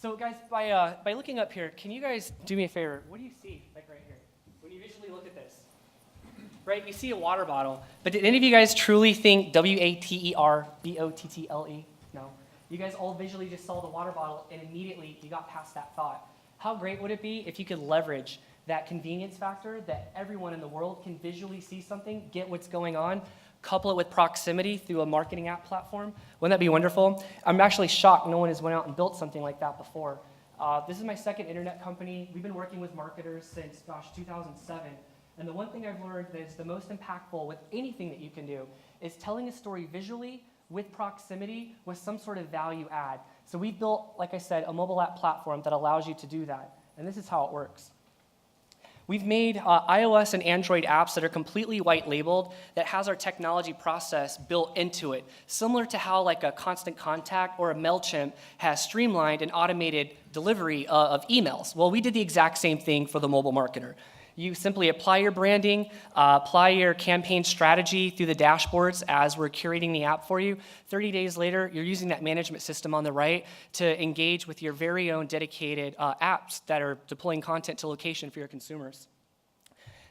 So guys, by looking up here, can you guys do me a favor? What do you see, like right here, when you visually look at this? Right, you see a water bottle, but did any of you guys truly think W-A-T-E-R-B-O-T-T-L-E? No. You guys all visually just saw the water bottle, and immediately you got past that thought. How great would it be if you could leverage that convenience factor that everyone in the world can visually see something, get what's going on, couple it with proximity through a marketing app platform? Wouldn't that be wonderful? I'm actually shocked no one has went out and built something like that before. This is my second internet company. We've been working with marketers since, 2007. And the one thing I've learned that is the most impactful with anything that you can do is telling a story visually with proximity with some sort of value add. So we've built, like I said, a mobile app platform that allows you to do that. And this is how it works. We've made iOS and Android apps that are completely white labeled that has our technology process built into it, similar to how like a Constant Contact or a MailChimp has streamlined and automated delivery of emails. Well, we did the exact same thing for the mobile marketer. You simply apply your branding, apply your campaign strategy through the dashboards as we're curating the app for you. 30 days later, you're using that management system on the right to engage with your very own dedicated apps that are deploying content to location for your consumers.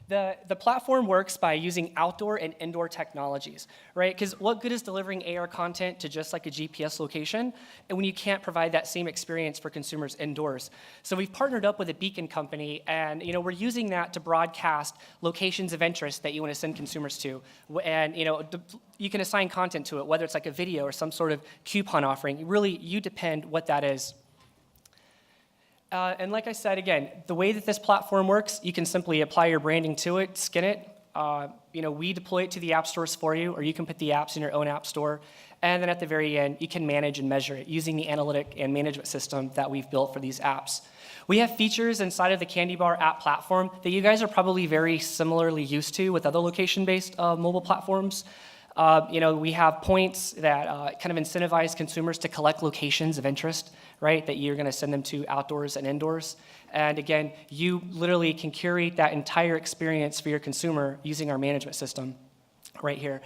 The platform works by using outdoor and indoor technologies, right? Because what good is delivering AR content to just like a GPS location and when you can't provide that same experience for consumers indoors? So we've partnered up with a beacon company, and we're using that to broadcast locations of interest that you want to send consumers to. And you can assign content to it, whether it's like a video or some sort of coupon offering. Really, you depend what that is. And like I said, again, the way that this platform works, you can simply apply your branding to it, skin it. We deploy it to the app stores for you, or you can put the apps in your own app store. And then at the very end, you can manage and measure it using the analytic and management system that we've built for these apps. We have features inside of the Candy Bar app platform that you guys are probably very similarly used to with other location-based mobile platforms. We have points that kind of incentivize consumers to collect locations of interest, right, that you're going to send them to outdoors and indoors. And again, you literally can curate that entire experience for your consumer using our management system right here.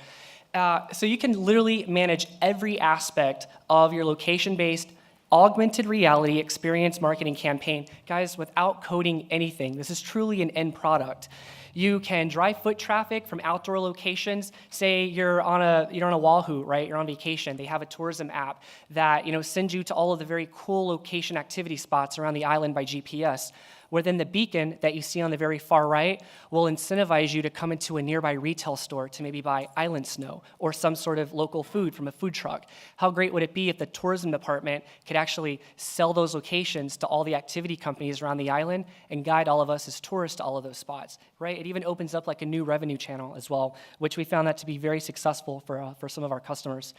So you can literally manage every aspect of your location-based augmented reality experience marketing campaign. Guys, without coding anything, this is truly an end product. You can drive foot traffic from outdoor locations. Say you're on a Wahoo, right? You're on vacation. They have a tourism app that sends you to all of the very cool location activity spots around the island by GPS. Where then the beacon that you see on the very far right will incentivize you to come into a nearby retail store to maybe buy island snow or some sort of local food from a food truck. How great would it be if the tourism department could actually sell those locations to all the activity companies around the island and guide all of us as tourists to all of those spots, right? It even opens up like a new revenue channel as well, which we found that to be very successful for some of our customers.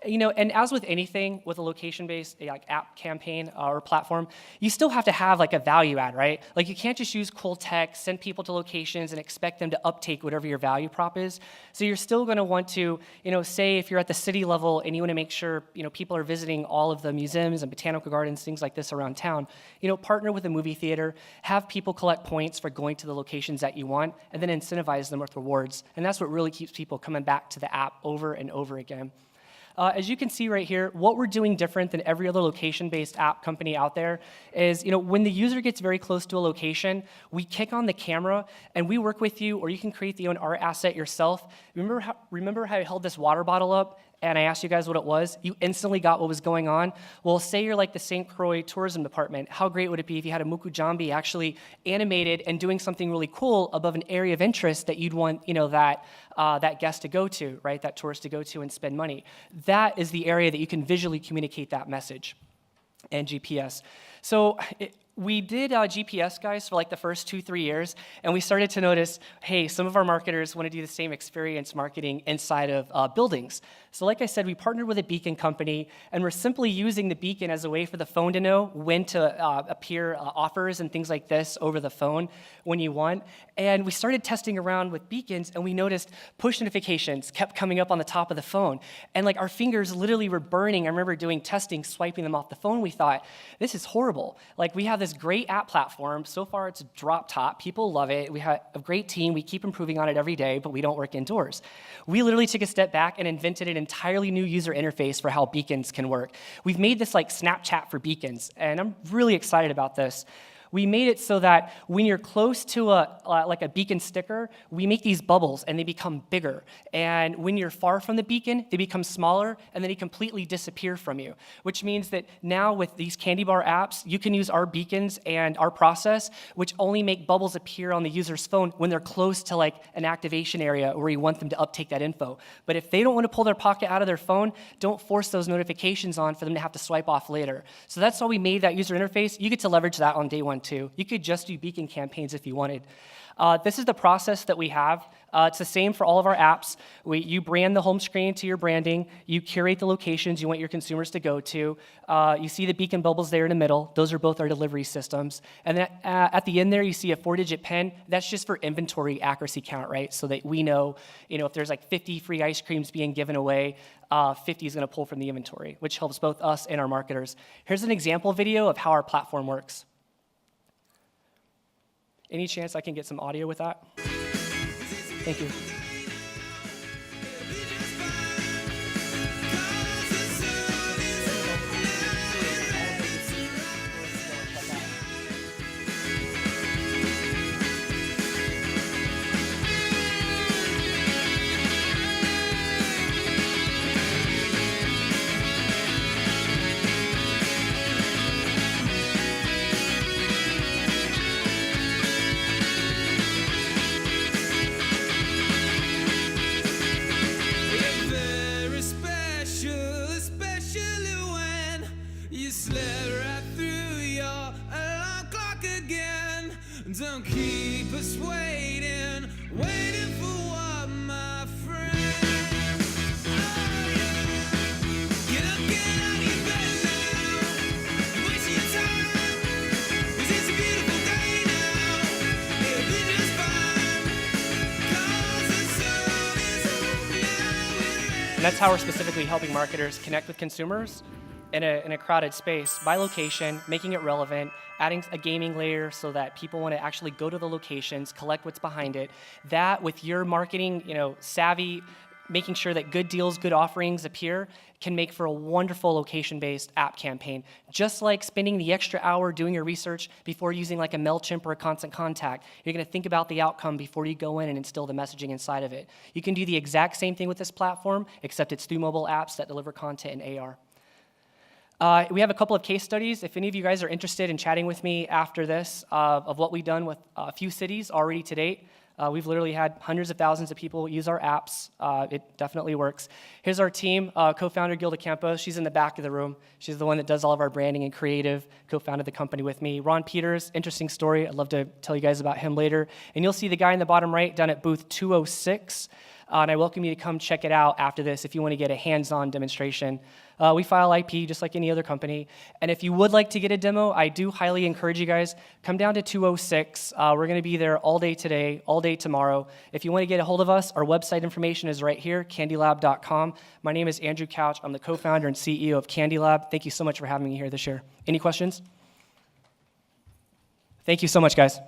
And as with anything with a location-based app campaign or platform, you still have to have like a value add, right? Like you can't just use cool tech, send people to locations and expect them to uptake whatever your value prop is. So you're still going to want to, say if you're at the city level and you want to make sure, people are visiting all of the museums and botanical gardens, things like this around town, partner with a movie theater, have people collect points for going to the locations that you want, and then incentivize them with rewards. And that's what really keeps people coming back to the app over and over again. As you can see right here, what we're doing different than every other location-based app company out there is, when the user gets very close to a location, we kick on the camera and we work with you, or you can create the own art asset yourself. Remember how I held this water bottle up and I asked you guys what it was? You instantly got what was going on. Well, say you're like the St. Croix Tourism Department. How great would it be if you had a Mukujambi actually animated and doing something really cool above an area of interest that you'd want, that guest to go to, right? That tourist to go to and spend money. That is the area that you can visually communicate that message and GPS. So we did GPS, guys, for like the first 2-3 years, and we started to notice, hey, some of our marketers want to do the same experience marketing inside of buildings. So like I said, we partnered with a beacon company, and we're simply using the beacon as a way for the phone to know when to appear offers and things like this over the phone when you want. And we started testing around with beacons, and we noticed push notifications kept coming up on the top of the phone. And like our fingers literally were burning. I remember doing testing, swiping them off the phone. We thought, this is horrible. Like we have this this great app platform. So far, it's drop top. People love it. We have a great team. We keep improving on it every day, but we don't work indoors. We literally took a step back and invented an entirely new user interface for how beacons can work. We've made this like Snapchat for beacons, and I'm really excited about this. We made it so that when you're close to like a beacon sticker, we make these bubbles and they become bigger. And when you're far from the beacon, they become smaller and then they completely disappear from you, which means that now with these candy bar apps, you can use our beacons and our process, which only make bubbles appear on the user's phone when they're close to like an activation area where you want them to uptake that info. But if they don't want to pull their pocket out of their phone, don't force those notifications on for them to have to swipe off later. So that's why we made that user interface. You get to leverage that on day one too. You could just do beacon campaigns if you wanted. This is the process that we have. It's the same for all of our apps. You brand the home screen to your branding. You curate the locations you want your consumers to go to. You see the beacon bubbles there in the middle. Those are both our delivery systems. And then at the end there, you see a 4-digit PIN. That's just for inventory accuracy count, right? So that we know, if there's like 50 free ice creams being given away, 50 is going to pull from the inventory, which helps both us and our marketers. Here's an example video of how our platform works. Any chance I can get some audio with that? Thank you. Don't keep us waiting for what, my friend? Oh, yeah. Get out of your bed now. You're wasting your time. 'Cause it's a beautiful day now. It'll be just fine. 'Cause the sun is up now. And that's how we're specifically helping marketers connect with consumers in a crowded space by location, making it relevant, adding a gaming layer so that people want to actually go to the locations, collect what's behind it. That with your marketing, savvy, making sure that good deals, good offerings appear, can make for a wonderful location-based app campaign. Just like spending the extra hour doing your research before using like a MailChimp or a Constant Contact. You're going to think about the outcome before you go in and instill the messaging inside of it. You can do the exact same thing with this platform, except it's through mobile apps that deliver content in AR. We have a couple of case studies. If any of you guys are interested in chatting with me after this of what we've done with a few cities already to date, we've literally had hundreds of thousands of people use our apps. It definitely works. Here's our team, co-founder Gilda Campos. She's in the back of the room. She's the one that does all of our branding and creative, co-founded the company with me. Ron Peters, interesting story. I'd love to tell you guys about him later. And you'll see the guy in the bottom right down at booth 206. And I welcome you to come check it out after this if you want to get a hands-on demonstration. We file IP just like any other company. And if you would like to get a demo, I do highly encourage you guys, come down to 206. We're going to be there all day today, all day tomorrow. If you want to get a hold of us, our website information is right here, candylab.com. My name is Andrew Couch. I'm the co-founder and CEO of CandyLab. Thank you so much for having me here this year. Any questions? Thank you so much, guys.